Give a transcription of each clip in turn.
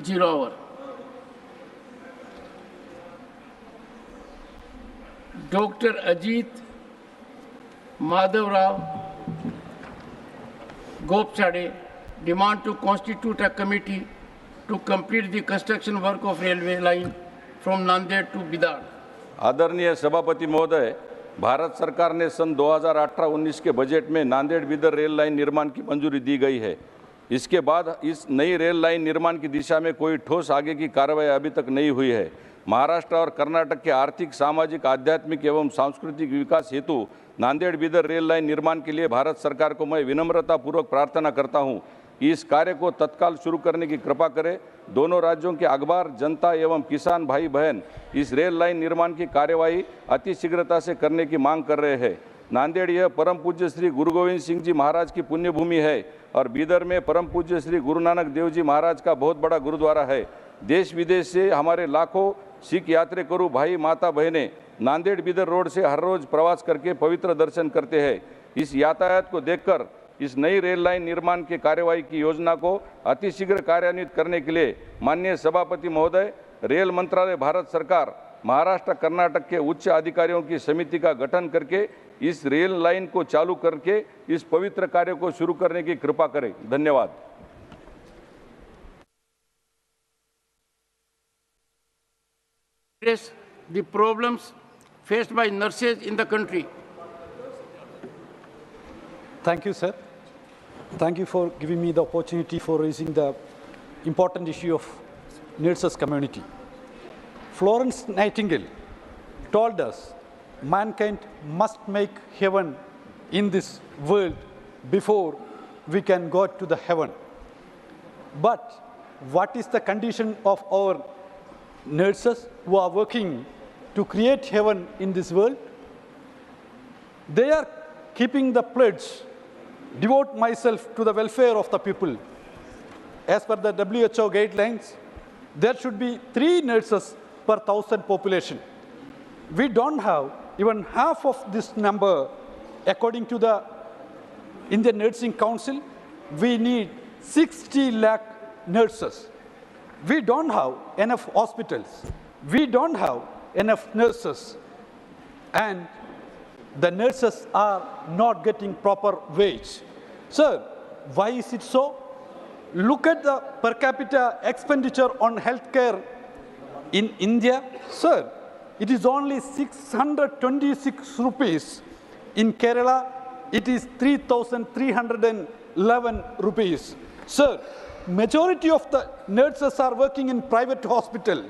0 hour. Dr. Ajit Madhav Rao Gopchade demand to constitute a committee to complete the construction work of railway line from Nanded to Bidar. आदरणीय सभापति महोदय, भारत सरकार ने सन 2018-19 के budget में Nanded Bidar rail line निर्माण की मंजूरी दी गई है। इसके बाद इस नई रेल लाइन निर्माण की दिशा में कोई ठोस आगे की कार्रवाई अभी तक नहीं हुई है। महाराष्ट्र और कर्नाटक के आर्थिक, सामाजिक, आध्यात्मिक एवं सांस्कृतिक विकास हेतु नांदेड़ बीदर रेल लाइन निर्माण के लिए भारत सरकार को मैं विनम्रतापूर्वक प्रार्थना करता हूं कि इस कार्य को तत्काल शुरू करने की कृपा करें। दोनों राज्यों के अखबार, जनता एवं किसान भाई बहन इस रेल लाइन निर्माण की कार्यवाही अतिशीघ्रता से करने की मांग कर रहे हैं। नांदेड़ यह परम पूज्य श्री गुरु गोविंद सिंह जी महाराज की पुण्यभूमि है और बीदर में परम पूज्य श्री गुरु नानक देव जी महाराज का बहुत बड़ा गुरुद्वारा है। देश विदेश से हमारे लाखों सिख यात्रेकरू भाई माता बहनें नांदेड़ बीदर रोड से हर रोज प्रवास करके पवित्र दर्शन करते हैं। इस यातायात को देखकर इस नई रेल लाइन निर्माण के कार्यवाही की योजना को अतिशीघ्र कार्यान्वित करने के लिए माननीय सभापति महोदय, रेल मंत्रालय, भारत सरकार, महाराष्ट्र, कर्नाटक के उच्च अधिकारियों की समिति का गठन करके इस रेल लाइन को चालू करके इस पवित्र कार्य को शुरू करने की कृपा करें। धन्यवाद। Address the problems faced by nurses in the country. Thank you, sir. Thank you for giving me the opportunity for raising the important issue of nurses community. Florence Nightingale told us mankind must make heaven in this world before we can go to the heaven. But what is the condition of our nurses who are working to create heaven in this world? They are keeping the pledge, devote myself to the welfare of the people. As per the WHO guidelines, there should be 3 nurses per 1,000 population. We don't have even half of this number. According to the Indian Nursing Council, we need 60 lakh nurses. We don't have enough hospitals. We don't have enough nurses. And the nurses are not getting proper wage. Sir, why is it so? Look at the per capita expenditure on healthcare in India. Sir, it is only 626 rupees. In Kerala, it is 3,311 rupees. Sir, majority of the nurses are working in private hospital,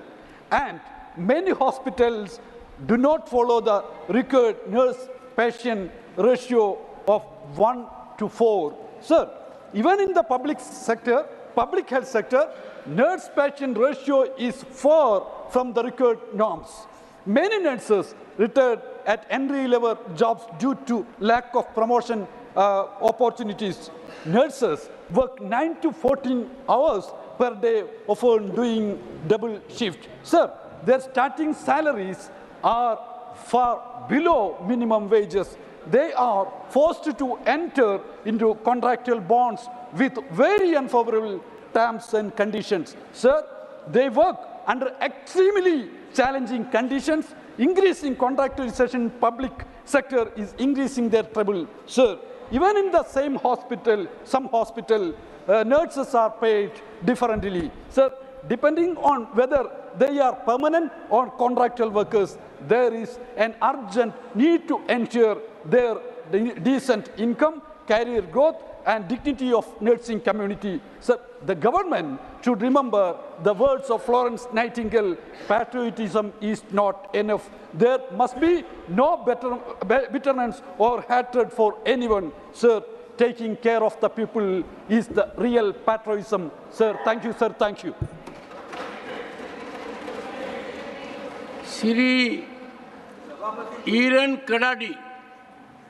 and many hospitals do not follow the required nurse-patient ratio of 1:4. Sir, even in the public sector, public health sector, nurse-patient ratio is far from the required norms. Many nurses retired at entry-level jobs due to lack of promotion opportunities. Nurses work 9 to 14 hours per day, often doing double shift. Sir, their starting salaries are far below minimum wages. They are forced to enter into contractual bonds with very unfavorable terms and conditions. Sir, they work under extremely challenging conditions. Increasing contractualization in public sector is increasing their trouble. Sir, even in the same hospital, some hospital, nurses are paid differently. Sir, depending on whether they are permanent or contractual workers, there is an urgent need to ensure their decent income, career growth, and dignity of nursing community. So the government should remember the words of Florence Nightingale, patriotism is not enough. There must be no bitterness or hatred for anyone. Sir, taking care of the people is the real patriotism. Sir, thank you, sir, thank you. Shri Iran Kadadi,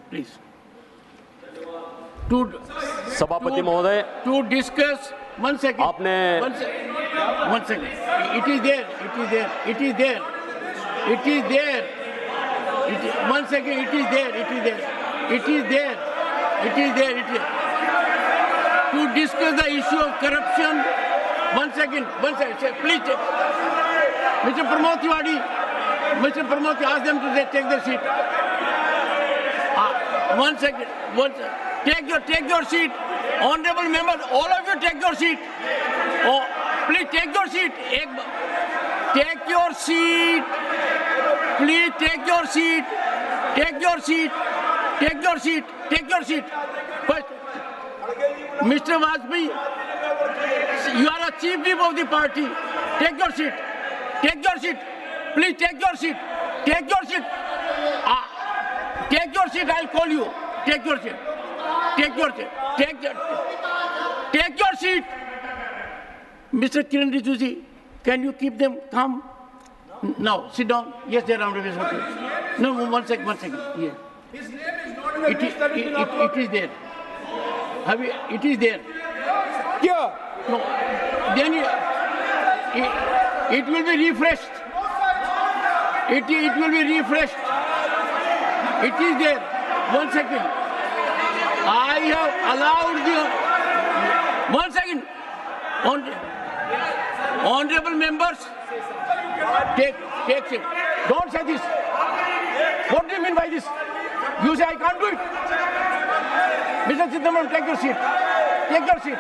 please. सभापति महोदय, To discuss, one second. आपने One second. It is there. One second. It is there. To discuss the issue of corruption One second. Sir, please take. Mr. Pramod Tiwari, ask them to take their seat. One second. Take your seat. Honorable members, all of you take your seat. Oh, please take your seat. Take your seat. Please take your seat. Take your seat. Take your seat. Take your seat. First, Mr. Vajpayee, you are a chief whip of the party. Take your seat. Take your seat. Please take your seat. Take your seat. Take your seat. I'll call you. Take your seat. Take your seat. Take your seat. Mr. Kiran Rijiju, can you keep them calm? Now, sit down. Yes, Jairam Ramesh. Okay. No, one second. Yeah. His name is not It is there. It is there. Yeah. No. Then it will be refreshed. It will be refreshed. It is there. 1 second. I have allowed the. 1 second. Honorable members, take it. Don't say this. What do you mean by this? You say I can't do it. Mr. Chidambaram, take your seat. Take your seat.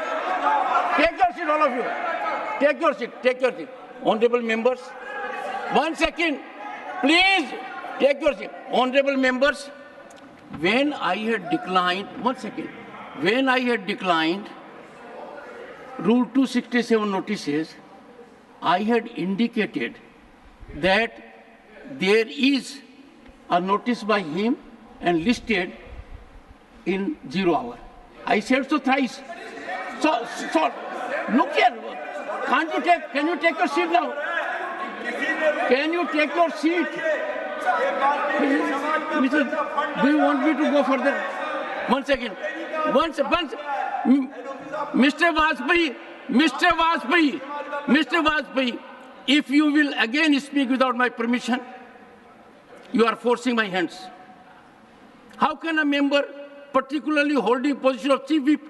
Take your seat, all of you. Take your seat. Take your seat. Honorable members, 1 second. Please take your seat. Honorable members, when I had declined, 1 second. When I had declined Rule 267 notices, I had indicated that there is a notice by him and listed in 0 hour. I said so thrice. So look here. Can you take your seat now? Can you take your seat? Do you want me to go further? 1 second. Mr. Vajpayee, if you will again speak without my permission, you are forcing my hands. How can a member, particularly holding position of chief whip,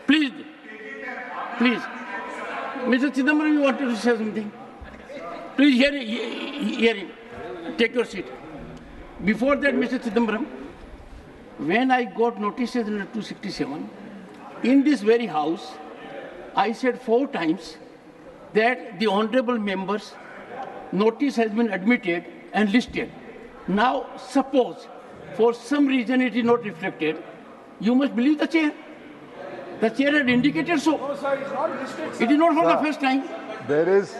please, Mr. Chidambaram, you wanted to say something? Please hear it. Take your seat. Before that, Mr. Chidambaram, when I got notices under 267, in this very house, I said 4 times that the honorable members' notice has been admitted and listed. Now, suppose for some reason it is not reflected, you must believe the chair. The chair had indicated so. No, sir, it's not listed. It is not for the first time. There is.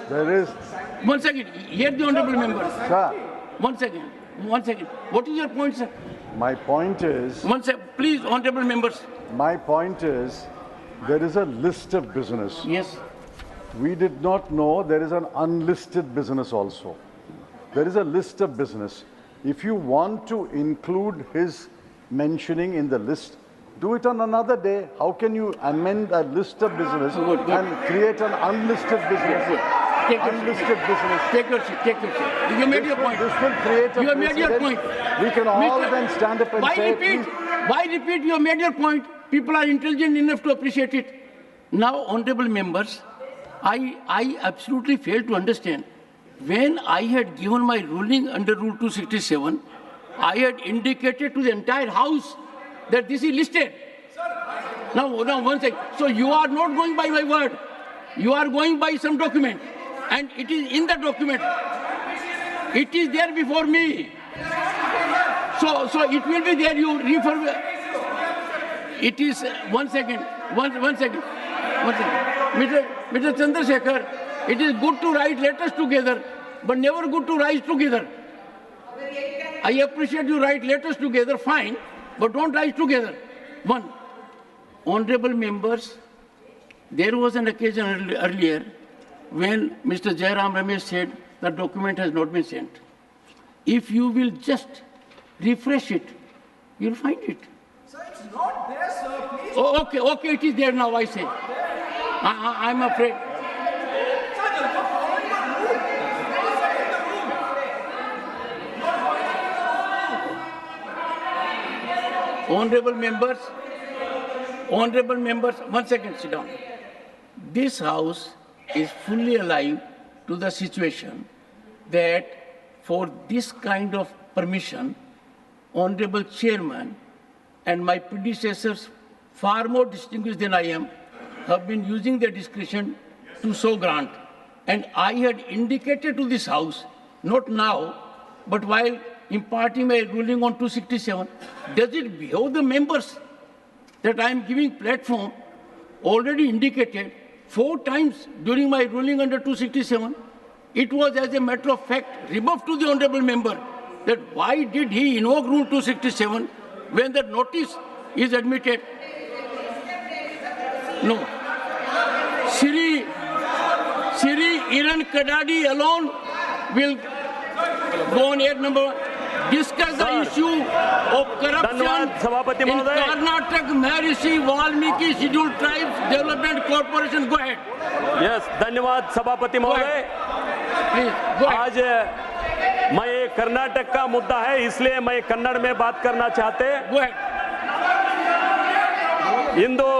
1 second. Hear the honorable members. Sir, 1 second. What is your point, sir? my point is, 1 second. Please, honorable members. there is a list of business. Yes. We did not know there is an unlisted business also. There is a list of business. If you want to include his mentioning in the list, do it on another day. How can you amend a list of business and create an unlisted business? Take your seat. You made your point. This will create a You have made your precedent. point. We can all Mr. then stand up and say, please. Why repeat? You have made your point. People are intelligent enough to appreciate it. Now, honorable members, I absolutely fail to understand. When I had given my ruling under Rule 267, I had indicated to the entire House that this is listed. Now 1 second. So you are not going by my word. You are going by some document. And it is in the document. It is there before me. So it will be there. You refer. It is 1 second. One second. Mr. Chandrasekhar, it is good to write letters together, but never good to rise together. I appreciate you write letters together, fine, but don't rise together. One, honorable members, there was an occasion earlier when Mr. Jairam Ramesh said the document has not been sent. If you will just refresh it, you'll find it. Sir, it's not there, sir. Please. Oh, okay, it is there now, I say. I'm afraid. Sir, you're following the rule. Honorable members, 1 second, sit down. this House is fully alive to the situation that for this kind of permission, Honorable Chairman and my predecessors, far more distinguished than I am, have been using their discretion to so grant. And I had indicated to this House, not now, but while imparting my ruling on 267, does it behove the members that I am giving platform already indicated 4 times during my ruling under 267? It was, as a matter of fact, rebuffed to the honorable member that why did he invoke Rule 267 when the notice is admitted? No. Shri Iran Kadadi alone will go on air number 1. Discuss the issue of corruption धन्यवाद सभापति in महोदय। Karnataka Maharishi Valmiki Scheduled Tribes Development Corporation. Go ahead. Yes धन्यवाद सभापति महोदय। Please, go ahead. आज मैं ये कर्नाटक का मुद्दा है, इसलिए मैं कन्नड़ में बात करना चाहते। Go ahead. ಇಂದು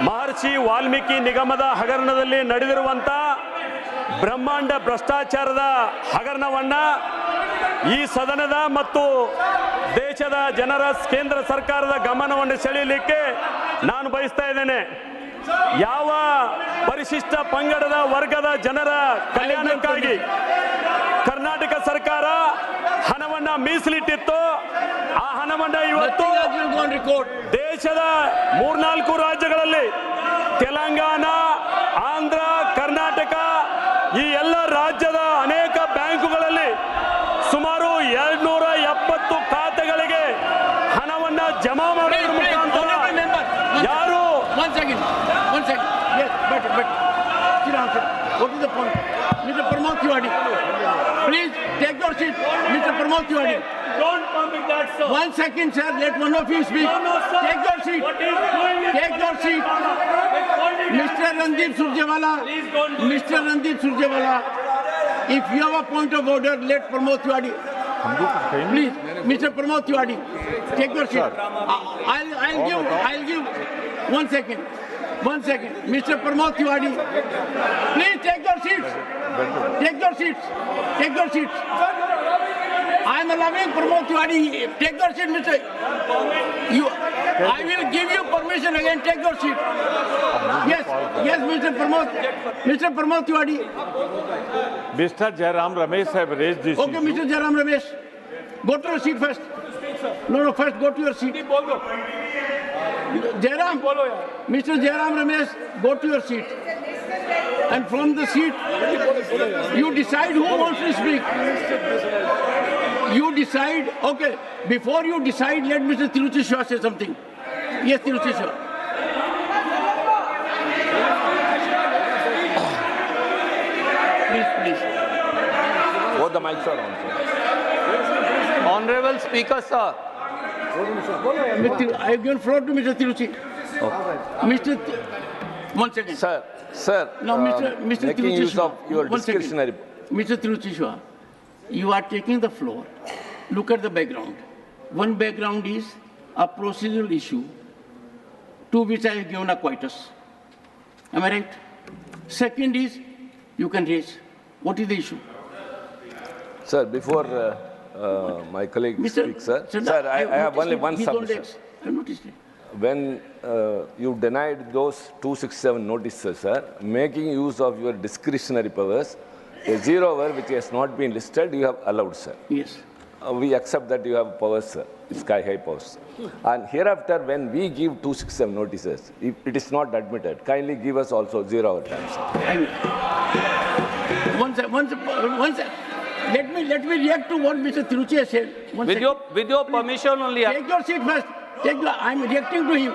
ಮಹರ್ಷಿ ವಾಲ್ಮೀಕಿ ನಿಗಮದ ಹಗರಣದಲ್ಲಿ ನಡೆದಿರುವಂತ ಬ್ರಹ್ಮಾಂಡ ಭ್ರಷ್ಟಾಚಾರದ ಹಗರಣವನ್ನ ಈ ಸದನದ ಮತ್ತು ದೇಶದ ಜನರ ಕೇಂದ್ರ ಸರ್ಕಾರದ ಗಮನವನ್ನು ಸೆಳೆಯಲಿಕ್ಕೆ ನಾನು ಬಯಸ್ತಾ ಇದ್ದೇನೆ. ಯಾವ ಪರಿಶಿಷ್ಟ ಪಂಗಡದ ವರ್ಗದ ಜನರ ಕಲ್ಯಾಣಕ್ಕಾಗಿ ಕರ್ನಾಟಕ ಸರ್ಕಾರ ಹಣವನ್ನ ಮೀಸಲಿಟ್ಟಿತ್ತು, ಆ ಹಣವನ್ನ ಇವತ್ತು ದೇಶದ 3-4 ರಾಜ್ಯಗಳಲ್ಲಿ ತೆಲಂಗಾಣ, ಆಂಧ್ರ, ಕರ್ನಾಟಕ ಈ ಎಲ್ಲ ರಾಜ್ಯದ ಅನೇಕ ಬ್ಯಾಂಕುಗಳಲ್ಲಿ ಸುಮಾರು 270 ಖಾತೆಗಳಿಗೆ ಹಣವನ್ನ ಜಮಾ ಮಾಡೋದ್ರ ಮುಖಾಂತರ ಯಾರು One second. Yes, but sit down, sir. What is the point? Mr. Pramod Tiwari, please take your seat. Mr. Pramod Tiwari. Don't permit that, sir. 1 second, sir. Let one of you speak. No, sir. Take your seat. What is doing is Take your seat. Mr. Randeep Surjewala. Please don't do it, Mr. Randeep Surjewala. If you have a point of order, let Pramod Tiwari. Please, Mr. Pramod Tiwari, take your seat. I'll give 1 second. 1 second. Mr. Pramod Tiwari, please take your seats. Take your seats. Take your seats. I am allowing Pramod Tiwari. Take your seat, Mr. I will give you permission again. Take your seat. Yes, Mr. Pramod Tiwari. Mr. Jairam Ramesh have raised this Okay, issue. Mr. Jairam Ramesh, go to your seat first. No, first go to your seat. Jairam, Mr. Jairam Ramesh, go to your seat. And from the seat, you decide who wants to speak. You decide. Okay, before you decide, let Mr. Tiruchi Shah say something. Yes, Tiruchi Shah. Please. Both the mics are on, sir. Honorable Speaker, sir. I have given floor to Mr. Tiruchi. Mr. 1 second. Sir, Now, Mr. making Tiruchi use Shah, of your 1 second. discretionary. Mr. Tiruchi Shah, you are taking the floor. Look at the background. One background is a procedural issue to which I have given a quietus. Am I right? Second is, you can raise. What is the issue? Sir, before my colleague speaks, sir, I have only one submission. I noticed it. When you denied those 267 notices, sir, making use of your discretionary powers, a 0 hour which has not been listed, you have allowed, sir. Yes. We accept that you have powers, sir, sky-high powers. And hereafter, when we give 267 notices, if it is not admitted, kindly give us also 0 hour time, sir. One sec. Let me react to what Mr. Tiruchi has said. With your permission only. Take your seat first. I'm reacting to him.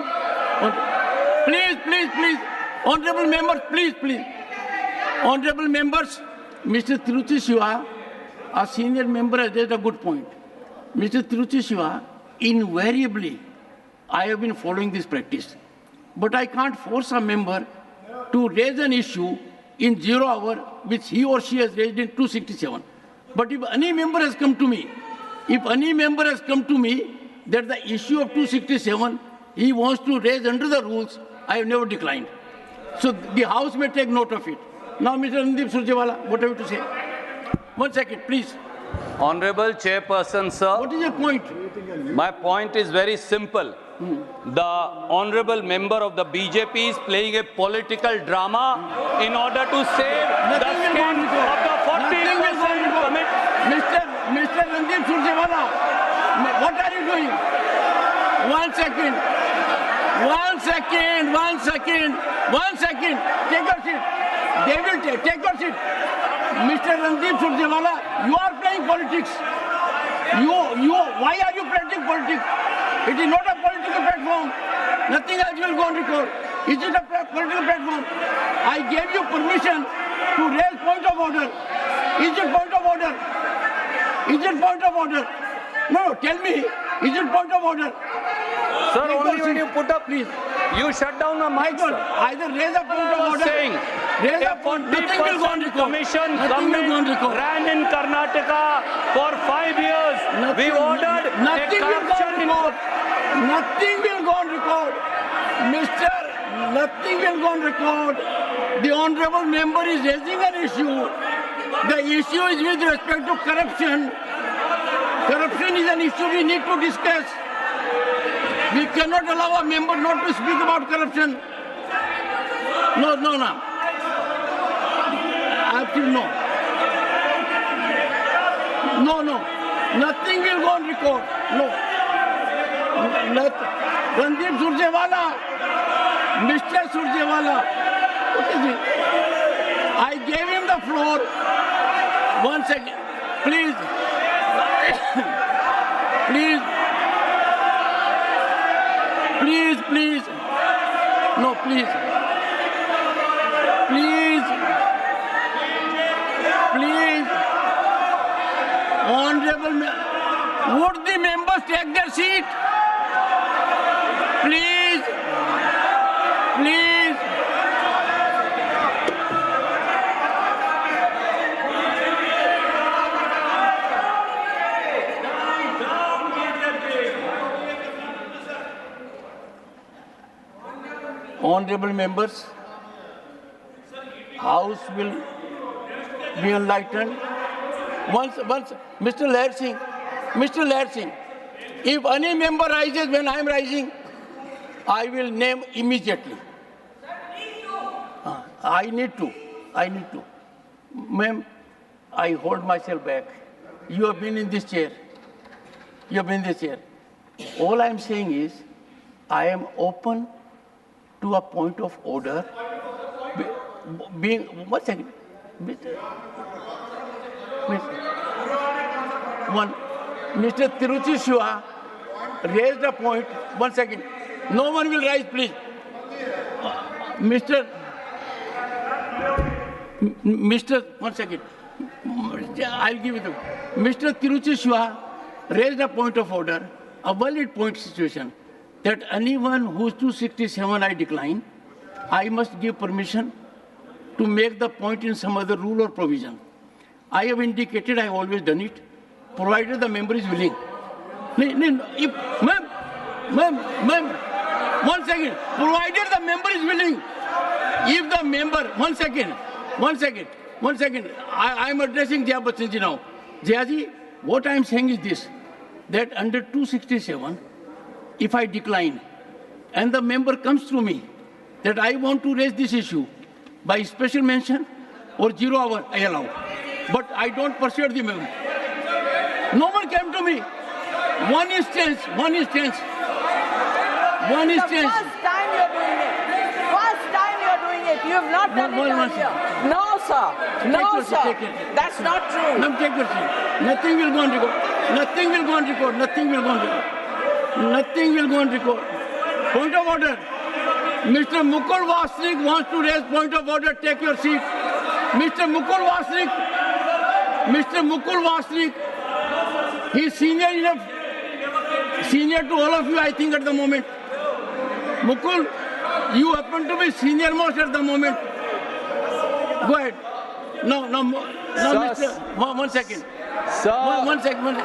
Please. Honorable members, please. Honorable members, Mr. Tiruchi Shiva, a senior member, has raised a good point. Mr. Tiruchi Shiva, invariably, I have been following this practice. But I can't force a member to raise an issue in 0 hour which he or she has raised in 267. But if any member has come to me, that the issue of 267 he wants to raise under the rules, I have never declined. So the House may take note of it. Now, Mr. Randeep Surjewala, what have you to say? 1 second, please. Honorable Chairperson, sir. What is your point? My point is very simple. The honorable member of the BJP is playing a political drama in order to save the skin of the 40% commit. Mr. Randeep Surjewala, what are you doing? 1 second. 1 second. 1 second. 1 second. Take your seat. They will take your seat. Mr. Randeep Surjewala, you are playing politics. Why are you playing politics? It is not a political platform. Nothing else will go on record. Is it a political platform? I gave you permission to raise point of order. Is it point of order? Is it point of order? No, tell me. Is it point of order? Sir, only when you put up, please. You shut down the mic, sir. Either raise a point of order. Saying, raise a point. Nothing will go on record. Commission Nothing will go on record. ran in Karnataka for 5 years. We ordered nothing a will go on corruption record. Nothing will go on record. Nothing will go on record. The honorable member is raising an issue. The issue is with respect to corruption. Corruption is an issue we need to discuss. We cannot allow a member not to speak about corruption. No. Absolutely no. No. Nothing will go on record. No. Randeep Surjewala. Mr. Surjewala. What is it? I gave him the floor. 1 second. Please. Please. No, please. Honorable, would the members take their seat? Please. Honorable members, House will be enlightened. Once, Mr. Lair Singh, if any member rises when I am rising, I will name immediately. I need to. Ma'am, I hold myself back. You have been in this chair. All I am saying is, I am open to a point of order. Being 1 second. Mr. Tiruchi Shua raised a point. 1 second. No one will rise, please. Mr. 1 second. I'll give it to you. Mr. Tiruchi Shua raised a point of order, a valid point situation, that anyone who's 267 I decline, I must give permission to make the point in some other rule or provision. I have indicated, I have always done it, provided the member is willing. Ma'am, 1 second. Provided the member is willing. If the member, 1 second. I am addressing Jaya Bachchan ji now. Jayaji, what I am saying is this, that under 267, if I decline, and the member comes to me that I want to raise this issue by special mention or 0 hour, I allow. But I don't persuade the member. No one came to me. One instance. The first time you're doing it. You have not done it earlier. No, sir. That's not true. Ma'am, take your seat. Nothing will go on record. Point of order. Mr. Mukul Vasnik wants to raise point of order. Take your seat. Mr. Mukul Vasnik, he is senior enough, senior to all of you, I think, at the moment. Mukul, you happen to be senior most at the moment. Go ahead. No, Mr. 1 second. Sir. One second.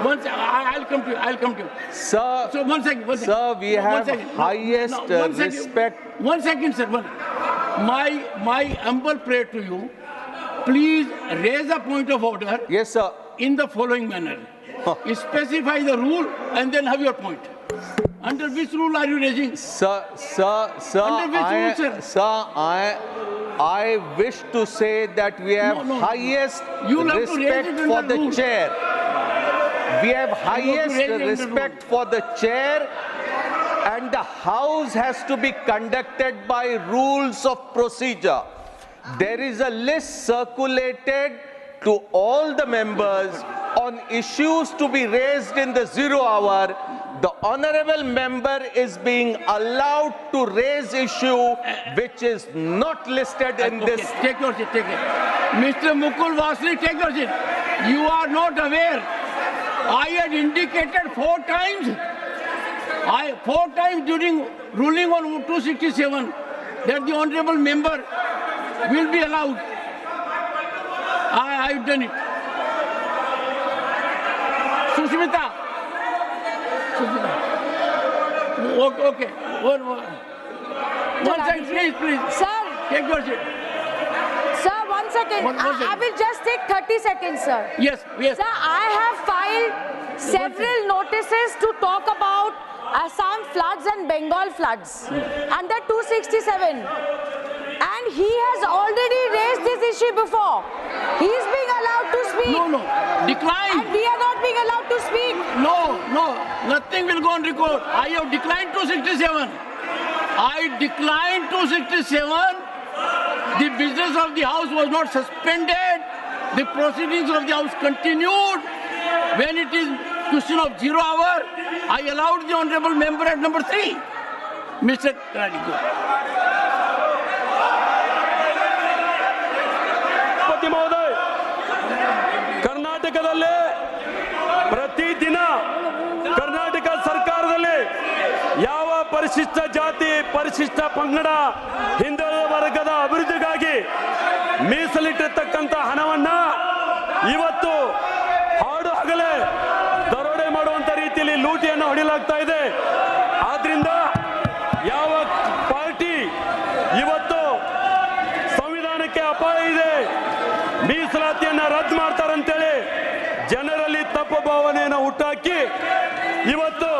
I'll come to you. Sir. So 1 second. Sir, we have highest respect. 1 second, sir. My humble prayer to you, please raise a point of order. Yes, sir. In the following manner. Specify the rule and then have your point. Under which rule are you raising? Sir, Under which rule, sir? I wish to say that we have highest respect for the chair. We have highest respect for the chair, and the House has to be conducted by rules of procedure. There is a list circulated to all the members on issues to be raised in the 0 hour. The honorable member is being allowed to raise issue which is not listed in this. Take your seat, take it. Mr. Mukul Vasli, take your seat. You are not aware. I had indicated 4 times. 4 times during ruling on 267 that the honorable member will be allowed. I've done it. Sushmita. Okay. One second, please. Sir. Take your seat. Sir, 1 second. I will just take 30 seconds, sir. Yes. Sir, I have filed several notices to talk about Assam floods and Bengal floods under 267. And he has already raised this issue before. He is being allowed to speak. No. Decline. And we are not being allowed to speak. No. Nothing will go on record. I have declined 267. I declined 267. The business of the House was not suspended. The proceedings of the House continued. When it is question of 0 hour, I allowed the honorable member at number 3. Mr. Radigo. ಮಹೋದಯ, ಕರ್ನಾಟಕದಲ್ಲಿ ಪ್ರತಿದಿನ ಕರ್ನಾಟಕ ಸರ್ಕಾರದಲ್ಲಿ ಯಾವ ಪರಿಶಿಷ್ಟ ಜಾತಿ, ಪರಿಶಿಷ್ಟ ಪಂಗಡ, ಹಿಂದುಳಿದ ವರ್ಗದ ಅಭಿವೃದ್ಧಿಗಾಗಿ ಮೀಸಲಿಟ್ಟಿರ್ತಕ್ಕಂಥ ಹಣವನ್ನ ಇವತ್ತು ಹಾಡು ಹಗಲೇ ದರೋಡೆ ಮಾಡುವಂತ ರೀತಿಯಲ್ಲಿ ಲೂಟಿಯನ್ನು ಹೊಡೆಯಲಾಗ್ತಾ ಇದೆ. ಆದ್ರಿಂದ ಯಾವ ಪಾರ್ಟಿ ಇವತ್ತು ಸಂವಿಧಾನಕ್ಕೆ ಅಪಾಯ ಇದೆ, ಮೀಸಲಾತಿಯನ್ನ ರದ್ದು ಮಾಡ್ತಾರಂತೇಳಿ ಜನರಲ್ಲಿ ತಪ್ಪು ಭಾವನೆಯನ್ನು ಹುಟ್ಟಾಕಿ ಇವತ್ತು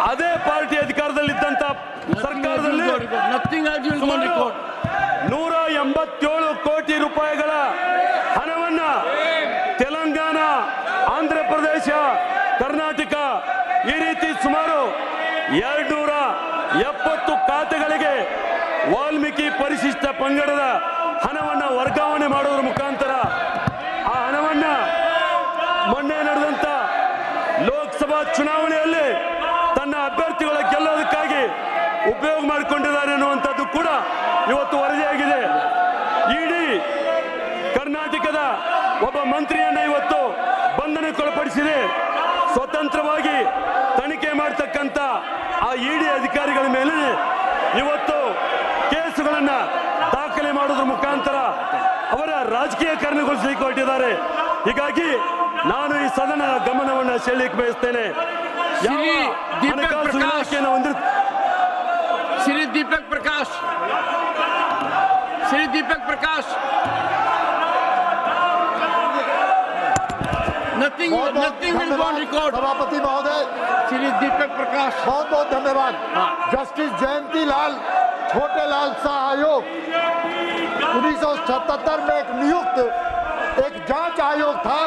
ಅದೇ ಪಾರ್ಟಿ ಅಧಿಕಾರದಲ್ಲಿದ್ದಂತ ಸರ್ಕಾರದಲ್ಲಿ 187 ಕೋಟಿ ರೂಪಾಯಿಗಳ ಹಣವನ್ನ ತೆಲಂಗಾಣ, ಆಂಧ್ರ ಪ್ರದೇಶ, ಕರ್ನಾಟಕ ಈ ರೀತಿ ಸುಮಾರು 270 ಖಾತೆಗಳಿಗೆ ವಾಲ್ಮೀಕಿ ಪರಿಶಿಷ್ಟ ಪಂಗಡದ ಹಣವನ್ನ ವರ್ಗಾವಣೆ ಮಾಡುವುದರ ಮುಖಾಂತರ ಆ ಹಣವನ್ನ ಮೊನ್ನೆ ನಡೆದಂತ ಲೋಕಸಭಾ ಚುನಾವಣೆಯಲ್ಲಿ ತನ್ನ ಅಭ್ಯರ್ಥಿಗಳ ಗೆಲ್ಲೋದಕ್ಕಾಗಿ ಉಪಯೋಗ ಮಾಡಿಕೊಂಡಿದ್ದಾರೆ ಅನ್ನುವಂಥದ್ದು ಕೂಡ ಇವತ್ತು ವರದಿಯಾಗಿದೆ. ಇಡೀ ಕರ್ನಾಟಕದ ಒಬ್ಬ ಮಂತ್ರಿಯನ್ನ ಇವತ್ತು ಬಂಧನಕ್ಕೊಳಪಡಿಸಿದೆ. ಸ್ವತಂತ್ರವಾಗಿ ತನಿಖೆ ಮಾಡತಕ್ಕಂತ ಆ ಇಡಿ ಅಧಿಕಾರಿಗಳ ಮೇಲೆ ಇವತ್ತು ಕೇಸುಗಳನ್ನ ದಾಖಲೆ ಮಾಡೋದ್ರ ಮುಖಾಂತರ ಅವರ ರಾಜಕೀಯ ಕಾರಣಗೊಳಿಸಲಿಕ್ಕೆ ಹೊರಟಿದ್ದಾರೆ. ಹೀಗಾಗಿ ನಾನು ಈ ಸದನ ಗಮನವನ್ನು ಸೆಳೆಯಲಿಕ್ಕೆ ಬಯಸ್ತೇನೆ. Shri Deepak Prakash nothing will go on record. सभापति महोदय, श्री दीपक प्रकाश, बहुत धन्यवाद. जस्टिस जयंती लाल छोटे लाल शाह आयोग 1977 में एक नियुक्त एक जांच आयोग था.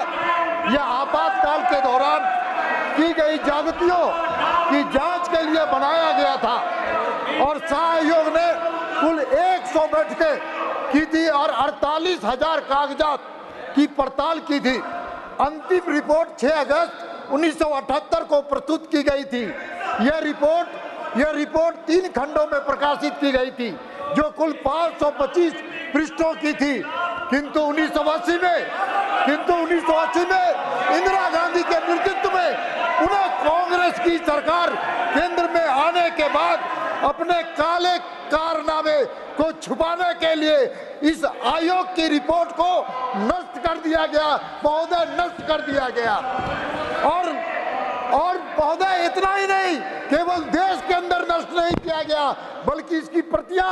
यह आपातकाल के दौरान की गई ज्यादतियों की जांच के लिए बनाया गया था और शाह आयोग ने कुल 100 बैठकें की थी और 48,000 कागजात की पड़ताल की थी. अंतिम रिपोर्ट 6 अगस्त 1978 को प्रस्तुत की गई थी. यह रिपोर्ट 3 खंडों में प्रकाशित की गई थी जो कुल 525 पृष्ठों की थी. किंतु 1980 में इंदिरा गांधी के नेतृत्व में पुनः कांग्रेस की सरकार केंद्र में आने के बाद अपने काले कारनामे को छुपाने के लिए इस आयोग की रिपोर्ट को नष्ट कर दिया गया. महोदय, नष्ट कर दिया गया. और महोदय, इतना ही नहीं, केवल देश के अंदर नष्ट नहीं किया गया, बल्कि इसकी प्रतियां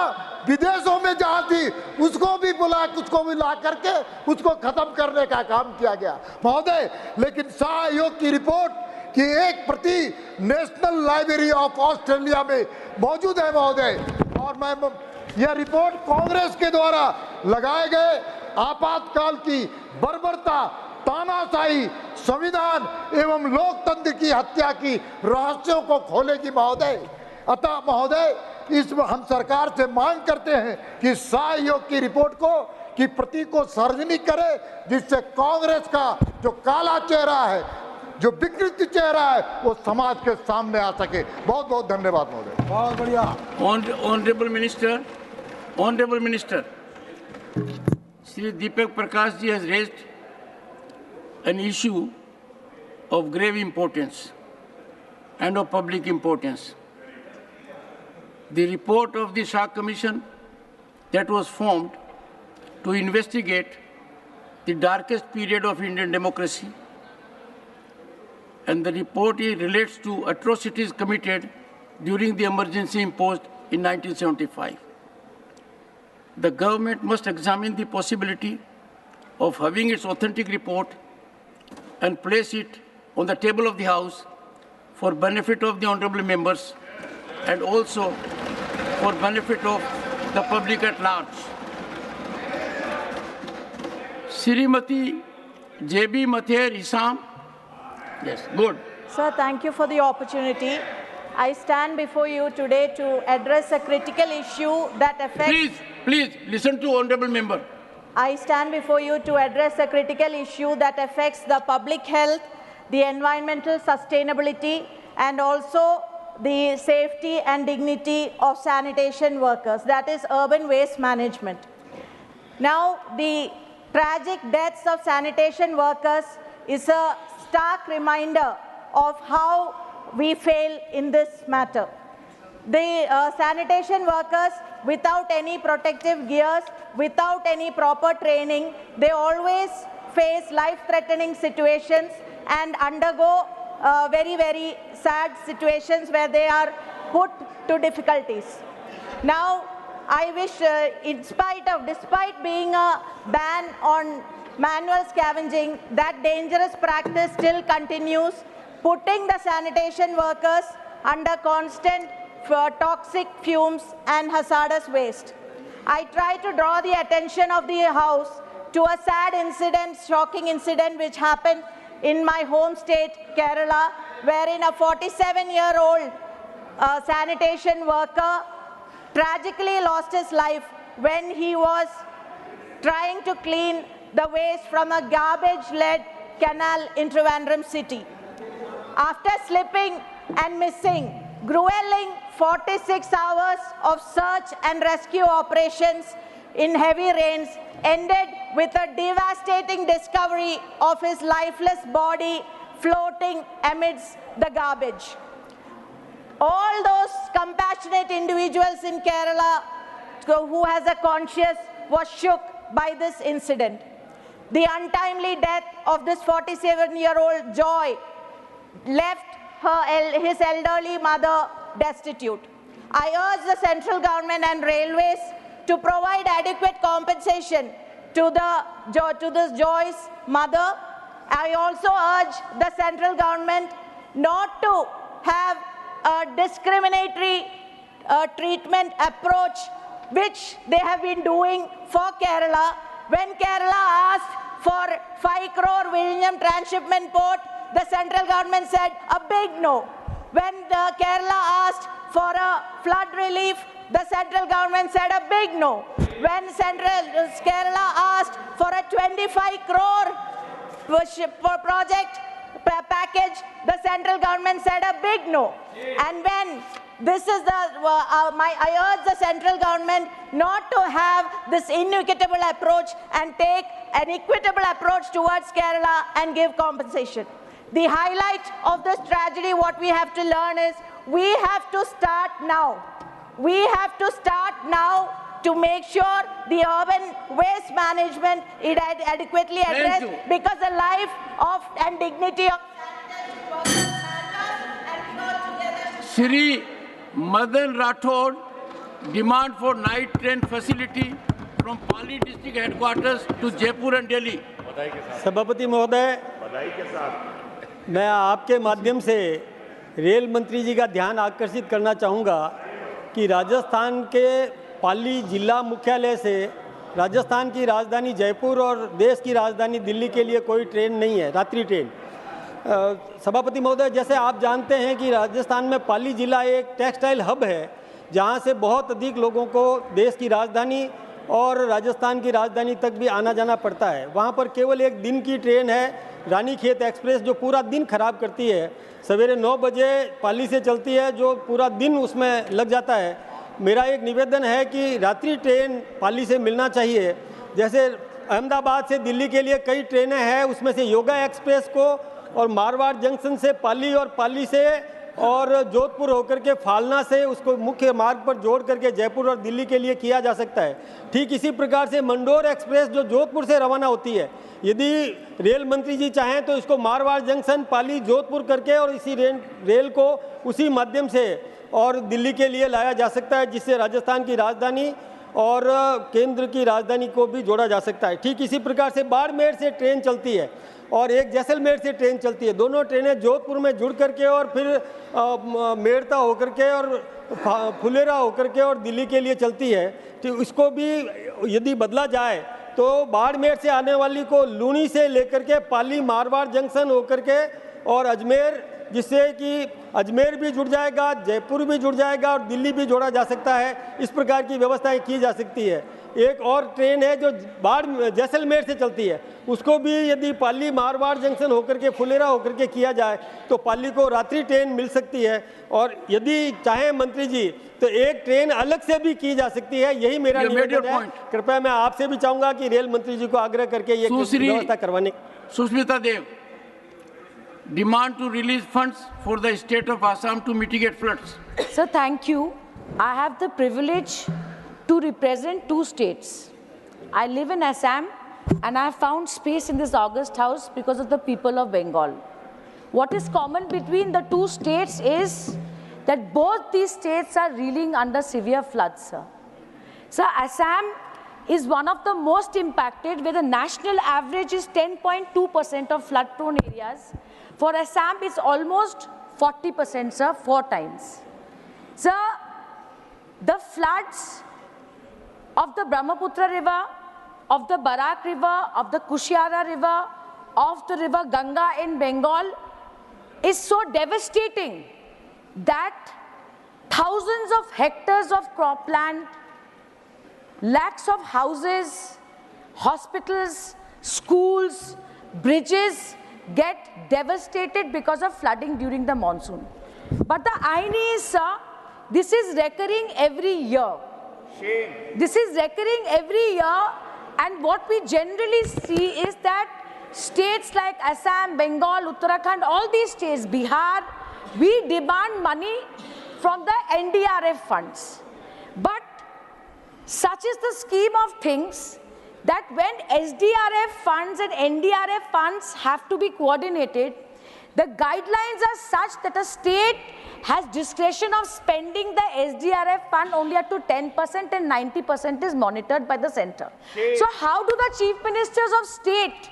विदेशों में जहां थी उसको भी ला करके उसको खत्म करने का काम किया गया महोदय। लेकिन शाह आयोग की रिपोर्ट की एक प्रति नेशनल लाइब्रेरी ऑफ ऑस्ट्रेलिया में मौजूद है महोदय, और मैं यह रिपोर्ट कांग्रेस के द्वारा लगाए गए आपातकाल की बर्बरता, तानाशाही, संविधान एवं लोकतंत्र की हत्या की रहस्यों को खोलेगी महोदय। अतः महोदय हम सरकार से मांग करते हैं कि शाह आयोग की रिपोर्ट की प्रति को सार्वजनिक करे, जिससे कांग्रेस का जो काला चेहरा है, जो विकृत चेहरा है, वो समाज के सामने आ सके। बहुत बहुत धन्यवाद महोदय। बहुत बढ़िया। Honorable Minister, Shri Deepak Prakash ji has raised an issue of grave importance and of public importance. The report of the Shah Commission that was formed to investigate the darkest period of Indian democracy, and the report relates to atrocities committed during the emergency imposed in 1975. The government must examine the possibility of having its authentic report and place it on the table of the House for benefit of the honorable members and also for benefit of the public at large. Srimati J.B. Mathur Isam. Yes, good. Sir, thank you for the opportunity. I stand before you today to address a critical issue that affects... Please, listen to honorable member. I stand before you to address a critical issue that affects the public health, the environmental sustainability, and also the safety and dignity of sanitation workers, that is urban waste management. Now, the tragic deaths of sanitation workers is a stark reminder of how we fail in this matter. The sanitation workers, without any protective gears, without any proper training, they always face life-threatening situations and undergo very, very sad situations where they are put to difficulties. Now, I wish, despite being a ban on manual scavenging, that dangerous practice still continues, putting the sanitation workers under constant toxic fumes and hazardous waste. I try to draw the attention of the House to a sad incident, shocking incident which happened in my home state, Kerala, wherein a 47-year-old sanitation worker tragically lost his life when he was trying to clean the waste from a garbage-led canal in Trivandrum city. After slipping and missing, grueling 46 hours of search and rescue operations in heavy rains ended with a devastating discovery of his lifeless body floating amidst the garbage. All those compassionate individuals in Kerala who has a conscience was shook by this incident. The untimely death of this 47-year-old Joy left his elderly mother destitute. I urge the central government and railways to provide adequate compensation to this Joy's mother. I also urge the central government not to have a discriminatory treatment approach, which they have been doing for Kerala. When Kerala asked for 5 crore Vizhinjam transshipment port, the central government said a big no. When Kerala asked for a flood relief, the central government said a big no. When Kerala asked for a 25 crore project package, the central government said a big no. And when this is I urge the central government not to have this inequitable approach and take an equitable approach towards Kerala and give compensation. The highlight of this tragedy, what we have to learn is, we have to start now. We have to start now to make sure the urban waste management is adequately addressed, because the life of and dignity of Shri Madan Rathod demand for night train facility from Pali district headquarters to Jaipur and Delhi. सभापति महोदय, मैं आपके माध्यम से rail मंत्री जी का ध्यान आकर्षित करना चाहूँगा कि राजस्थान के पाली जिला मुख्यालय से राजस्थान की राजधानी जयपुर और देश की राजधानी दिल्ली के लिए कोई ट्रेन नहीं है, रात्रि ट्रेन। सभापति महोदय, जैसे आप जानते हैं कि राजस्थान में पाली जिला एक टेक्सटाइल हब है, जहां से बहुत अधिक लोगों को देश की राजधानी और राजस्थान की राजधानी तक भी आना जाना पड़ता है। वहां पर केवल एक दिन की ट्रेन है, रानीखेत एक्सप्रेस, जो पूरा दिन खराब करती है। सवेरे 9 बजे पाली से चलती है, जो पूरा दिन उसमें लग जाता है। मेरा एक निवेदन है कि रात्रि ट्रेन पाली से मिलना चाहिए। जैसे अहमदाबाद से दिल्ली के लिए कई ट्रेनें हैं, उसमें से योगा एक्सप्रेस को और मारवाड़ जंक्शन से पाली और पाली से और जोधपुर होकर के फालना से उसको मुख्य मार्ग पर जोड़ करके जयपुर और दिल्ली के लिए किया जा सकता है। ठीक इसी प्रकार से मंडोर एक्सप्रेस जो जोधपुर से रवाना होती है, यदि रेल मंत्री जी चाहें तो इसको मारवाड़ जंक्शन पाली जोधपुर करके और इसी रेल को उसी माध्यम से और दिल्ली के लिए लाया जा सकता है, जिससे राजस्थान की राजधानी और केंद्र की राजधानी को भी जोड़ा जा सकता है। ठीक इसी प्रकार से बाड़मेर से ट्रेन चलती है और एक जैसलमेर से ट्रेन चलती है। दोनों ट्रेनें जोधपुर में जुड़ करके और फिर मेड़ता होकर के और फुलेरा होकर के और दिल्ली के लिए चलती है। तो इसको भी यदि बदला जाए तो बाड़मेर से आने वाली को लूनी से लेकर के पाली मारवाड़ जंक्शन होकर के और अजमेर, जिससे कि अजमेर भी जुड़ जाएगा, जयपुर भी जुड़ जाएगा और दिल्ली भी जोड़ा जा सकता है। इस प्रकार की व्यवस्थाएं की जा सकती है। एक और ट्रेन है जो जैसलमेर से चलती है, उसको भी यदि पाली मारवाड़ जंक्शन होकर के फुलेरा होकर के किया जाए तो पाली को रात्रि ट्रेन मिल सकती है। और यदि चाहे मंत्री जी तो एक ट्रेन अलग से भी की जा सकती है। यही मेरा निवेदन है। कृपया मैं आपसे भी चाहूंगा कि रेल मंत्री जी को आग्रह करके ये व्यवस्था करवाने। Sushmita Dev, demand to release funds for the state of Assam to mitigate floods. Sir, thank you. I have the privilege to represent 2 states. I live in Assam and I have found space in this August House because of the people of Bengal. What is common between the 2 states is that both these states are reeling under severe floods, sir. Sir, Assam is one of the most impacted, where the national average is 10.2% of flood-prone areas. For Assam, it's almost 40%, sir, 4 times. Sir, the floods of the Brahmaputra River, of the Barak River, of the Kushiara River, of the river Ganga in Bengal is so devastating that thousands of hectares of cropland, lakhs of houses, hospitals, schools, bridges get devastated because of flooding during the monsoon. But the irony is, sir, this is recurring every year. Shame. This is recurring every year, and what we generally see is that states like Assam, Bengal, Uttarakhand, all these states, Bihar, we demand money from the NDRF funds. But such is the scheme of things that when SDRF funds and NDRF funds have to be coordinated, the guidelines are such that a state has discretion of spending the SDRF fund only up to 10% and 90% is monitored by the center. So how do the chief ministers of state,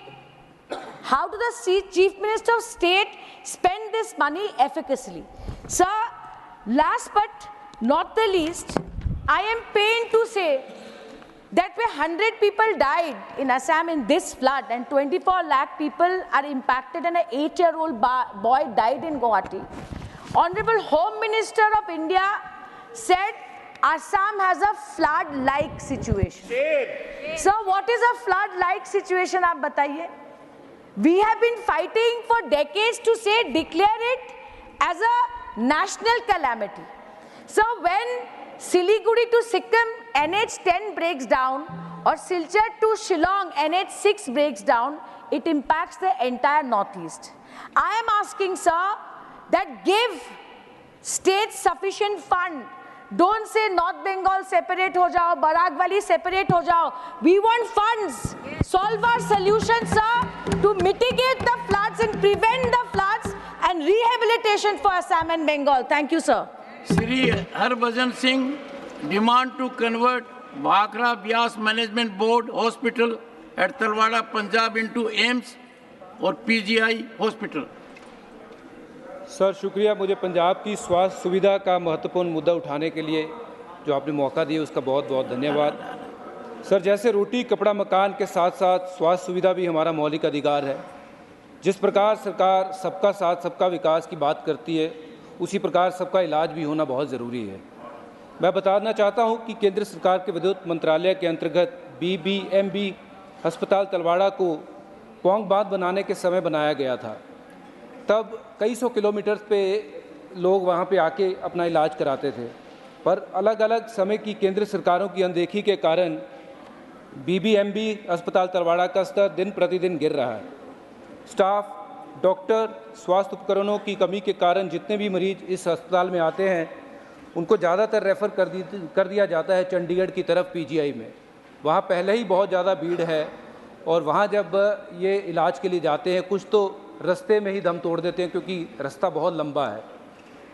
how do the chief minister of state spend this money efficaciously? Sir, last but not the least, I am pained to say that where 100 people died in Assam in this flood and 24 lakh people are impacted and an 8-year-old boy died in Guwahati. Honorable Home Minister of India said Assam has a flood-like situation. Sir, what is a flood-like situation? Aap bataiye. We have been fighting for decades to say declare it as a national calamity. So when Siliguri to Sikkim NH10 breaks down or Silchar to Shillong NH6 breaks down, it impacts the entire northeast. I am asking, sir, that give states sufficient fund. Don't say North Bengal separate ho jao, Barak Valley separate ho jao. We want funds. Solve our solution, sir, to mitigate the floods and prevent the floods and rehabilitation for Assam and Bengal. Thank you, sir. Sri Harbhajan Singh demand to convert Bhakra Vyas Management Board Hospital at Talwada, Punjab into AIIMS और PGI Hospital. Sir शुक्रिया, मुझे पंजाब की स्वास्थ्य सुविधा का महत्वपूर्ण मुद्दा उठाने के लिए जो आपने मौका दिया उसका बहुत बहुत धन्यवाद। सर, जैसे रोटी कपड़ा मकान के साथ साथ स्वास्थ्य सुविधा भी हमारा मौलिक अधिकार है। जिस प्रकार सरकार सबका साथ सबका विकास की बात करती है, उसी प्रकार सबका इलाज भी होना बहुत ज़रूरी है। मैं बताना चाहता हूं कि केंद्र सरकार के विद्युत मंत्रालय के अंतर्गत BBMB अस्पताल तलवाड़ा को पौंग बांध बनाने के समय बनाया गया था। तब कई सौ किलोमीटर पे लोग वहां पे आके अपना इलाज कराते थे, पर अलग अलग समय की केंद्र सरकारों की अनदेखी के कारण BBMB अस्पताल तलवाड़ा का स्तर दिन प्रतिदिन गिर रहा है। स्टाफ, डॉक्टर, स्वास्थ्य उपकरणों की कमी के कारण जितने भी मरीज इस अस्पताल में आते हैं उनको ज़्यादातर रेफ़र कर दिया जाता है चंडीगढ़ की तरफ PGI में। वहाँ पहले ही बहुत ज़्यादा भीड़ है और वहाँ जब ये इलाज के लिए जाते हैं कुछ तो रास्ते में ही दम तोड़ देते हैं क्योंकि रास्ता बहुत लंबा है,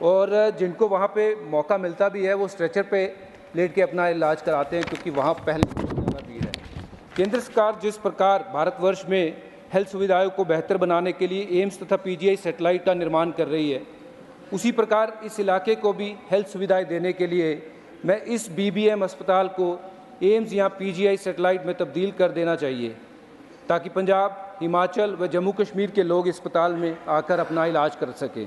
और जिनको वहाँ पे मौका मिलता भी है वो स्ट्रेचर पे लेट के अपना इलाज कराते हैं क्योंकि वहाँ पहले बहुत ज़्यादा भीड़ है। केंद्र सरकार जिस प्रकार भारतवर्ष में हेल्थ सुविधाओं को बेहतर बनाने के लिए एम्स तथा PGI सैटेलाइट का निर्माण कर रही है, उसी प्रकार इस इलाके को भी हेल्थ सुविधाएं देने के लिए मैं इस BBM अस्पताल को एम्स या PGI सैटेलाइट में तब्दील कर देना चाहिए ताकि पंजाब, हिमाचल व जम्मू कश्मीर के लोग इस अस्पताल में आकर अपना इलाज कर सकें।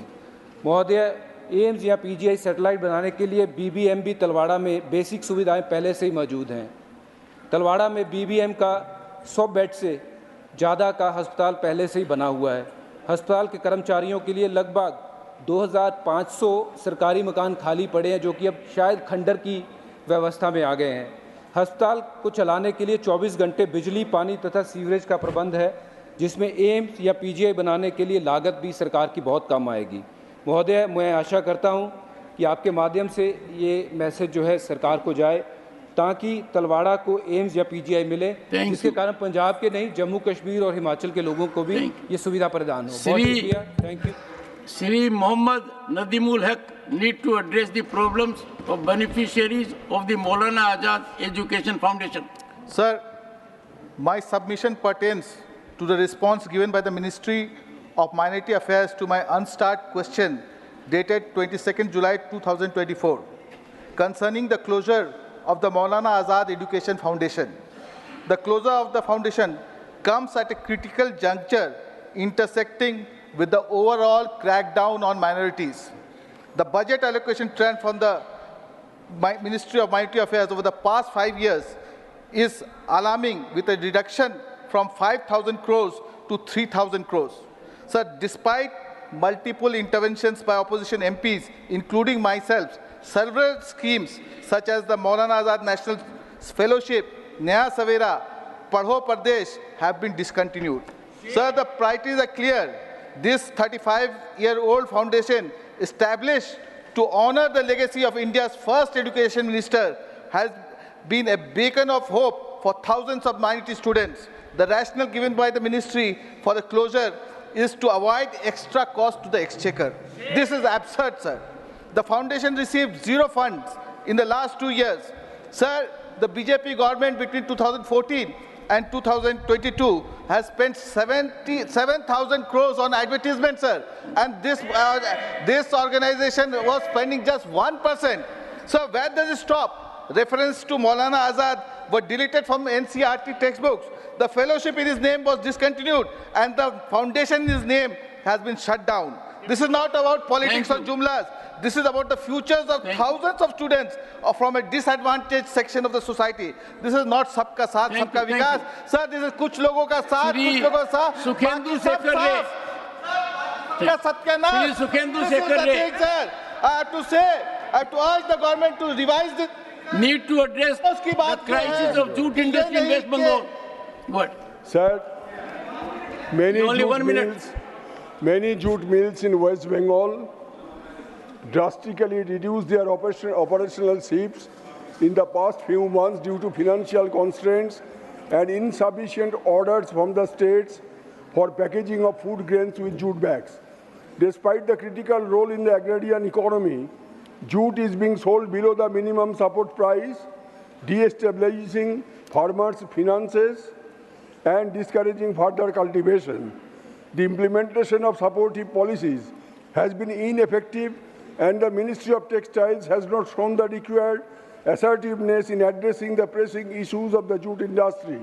महोदय, एम्स या PGI सैटेलाइट बनाने के लिए BBMB तलवाड़ा में बेसिक सुविधाएँ पहले से ही मौजूद हैं। तलवाड़ा में BBM का 100 बेड से ज़्यादा का अस्पताल पहले से ही बना हुआ है। अस्पताल के कर्मचारियों के लिए लगभग 2500 सरकारी मकान खाली पड़े हैं जो कि अब शायद खंडर की व्यवस्था में आ गए हैं। अस्पताल को चलाने के लिए 24 घंटे बिजली, पानी तथा सीवरेज का प्रबंध है, जिसमें एम्स या PGI बनाने के लिए लागत भी सरकार की बहुत कम आएगी। महोदय, मैं आशा करता हूं कि आपके माध्यम से ये मैसेज जो है सरकार को जाए ताकि तलवाड़ा को एम्स या PGI मिले, जिसके कारण पंजाब के नहीं जम्मू कश्मीर और हिमाचल के लोगों को भी ये सुविधा प्रदान हो। बहुत शुक्रिया, thank you. Sri Mohammad Nadimul Haq need to address the problems of beneficiaries of the Maulana Azad Education Foundation. Sir, my submission pertains to the response given by the Ministry of Minority Affairs to my unstarred question dated 22nd July 2024 concerning the closure of the Maulana Azad Education Foundation. The closure of the foundation comes at a critical juncture intersecting with the overall crackdown on minorities. The budget allocation trend from the Ministry of Minority Affairs over the past 5 years is alarming, with a reduction from 5,000 crores to 3,000 crores. Sir, despite multiple interventions by opposition MPs, including myself, several schemes such as the Maulana Azad National Fellowship, Naya Savera, Padho Pradesh have been discontinued. Sir, the priorities are clear. This 35-year-old foundation, established to honor the legacy of India's first education minister, has been a beacon of hope for thousands of minority students. The rationale given by the ministry for the closure is to avoid extra cost to the exchequer. This is absurd, sir. The foundation received zero funds in the last 2 years. Sir, the BJP government between 2014 and 2022 has spent 7,000 crores on advertisement, sir. And this organization was spending just 1%. So where does it stop? Reference to Maulana Azad were deleted from NCERT textbooks. The fellowship in his name was discontinued and the foundation in his name has been shut down. This is not about politics or jumlas. This is about the futures of thousands of students from a disadvantaged section of the society. This is not sabka saath, sabka vikas. Sir, this is kuch logo ka saath, kuch logo ka saath. Sukhendu Sekhar Ray. Sukhendu Sekhar Ray. Sir, I have to urge the government to revise this. Need to address the crisis of jute industry in West Bengal. What? Sir, many only 1 minute. Many jute mills in West Bengal drastically reduced their operational shifts in the past few months due to financial constraints and insufficient orders from the states for packaging of food grains with jute bags. Despite the critical role in the agrarian economy, Jute is being sold below the minimum support price, destabilizing farmers' finances and discouraging further cultivation. The implementation of supportive policies has been ineffective, and the Ministry of Textiles has not shown the required assertiveness in addressing the pressing issues of the jute industry.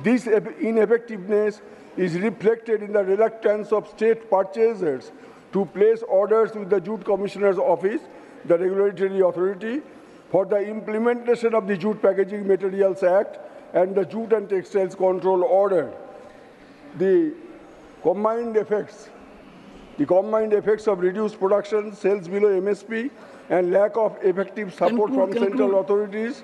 This ineffectiveness is reflected in the reluctance of state purchasers to place orders with the Jute Commissioner's Office, the regulatory authority, for the implementation of the Jute Packaging Materials Act and the Jute and Textiles Control Order. The combined effects of reduced production, sales below MSP, and lack of effective support from central authorities,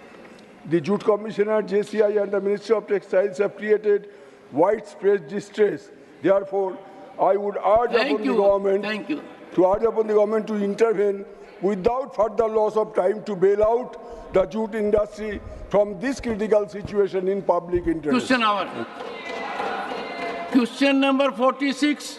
the Jute Commissioner, JCI, and the Ministry of Textiles have created widespread distress. Therefore, I would urge upon the government to intervene without further loss of time to bail out the jute industry from this critical situation in public interest. Question number 46.